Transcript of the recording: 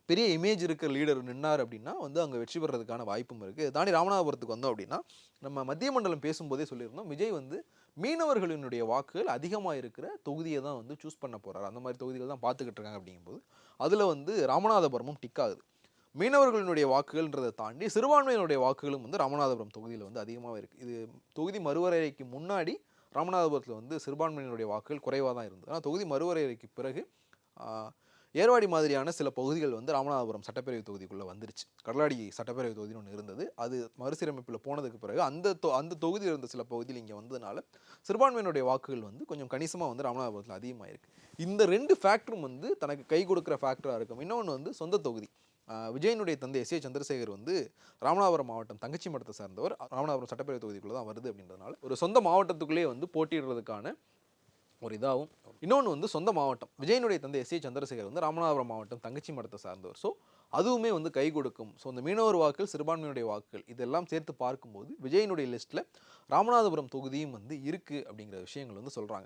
பெரிய இமேஜ் இருக்கிற லீடர் நின்னார் அப்படின்னா வந்து அங்கே வெற்றி பெறதுக்கான வாய்ப்பும் இருக்குது. தாண்டி ராமநாதபுரத்துக்கு வந்தோம் அப்படின்னா நம்ம மத்திய மண்டலம் பேசும்போதே சொல்லியிருந்தோம், விஜய் வந்து மீனவர்களினுடைய வாக்குகள் அதிகமாக இருக்கிற தொகுதியை தான் வந்து சூஸ் பண்ண போகிறார். அந்த மாதிரி தொகுதிகள் தான் பார்த்துக்கிட்டு இருக்காங்க. அப்படிங்கும்போது அதில் வந்து ராமநாதபுரமும் டிக் ஆகுது. மீனவர்களினுடைய வாக்குகள்ன்றதை தாண்டி சிறுபான்மையினுடைய வாக்குகளும் வந்து ராமநாதபுரம் தொகுதியில் வந்து அதிகமாக இருக்குது. இது தொகுதி மறுவரையறைக்கு முன்னாடி ராமநாதபுரத்தில் வந்து சிறுபான்மையினுடைய வாக்குகள் குறைவாக தான் இருந்தது. ஆனால் தொகுதி மறுவரையறைக்கு பிறகு ஏர்வாடி மாதிரியான சில பகுதிகள் வந்து ராமநாதபுரம் சட்டப்பேரவை தொகுதிக்குள்ளே வந்துருச்சு. கடலாடி சட்டப்பேரவை தொகுதின்னு ஒன்று இருந்தது. அது மறுசீரமைப்பில் போனதுக்கு பிறகு அந்த தொகுதியில் இருந்த சில பகுதியில் இங்கே வந்ததுனால சிறுபான்மையினுடைய வாக்குகள் வந்து கொஞ்சம் கணிசமாக வந்து ராமநாதபுரத்தில் அதிகமாக இருக்குது. இந்த 2 ஃபேக்டரும் வந்து தனக்கு கை கொடுக்குற ஃபேக்டராக இருக்கும். இன்னொன்று வந்து சொந்த தொகுதி. விஜயனுடைய தந்தை எஸ் ஏ சந்திரசேகர் வந்து ராமநாதபுரம் மாவட்டம் தங்கச்சி மடத்தை சார்ந்தவர். ராமநாதபுரம் சட்டப்பேரவை தொகுதிக்குள்ளே தான் வருது அப்படின்றதுனால ஒரு சொந்த மாவட்டத்துக்குள்ளேயே வந்து போட்டியிடுறதுக்கான ஒரு இதாகவும். இன்னொன்று வந்து சொந்த மாவட்டம். விஜயனுடைய தந்தை எஸ் ஏ சந்திரசேகர் வந்து ராமநாதபுரம் மாவட்டம் தங்கச்சி மடத்தை சார்ந்தவர். ஸோ அதுவுமே வந்து கை கொடுக்கும். ஸோ இந்த மீனவர் வாக்குகள், சிறுபான்மையினுடைய வாக்குகள் இதெல்லாம் சேர்த்து பார்க்கும்போது விஜயனுடைய லிஸ்ட்டில் ராமநாதபுரம் தொகுதியும் வந்து இருக்குது அப்படிங்கிற விஷயங்கள் வந்து சொல்கிறாங்க.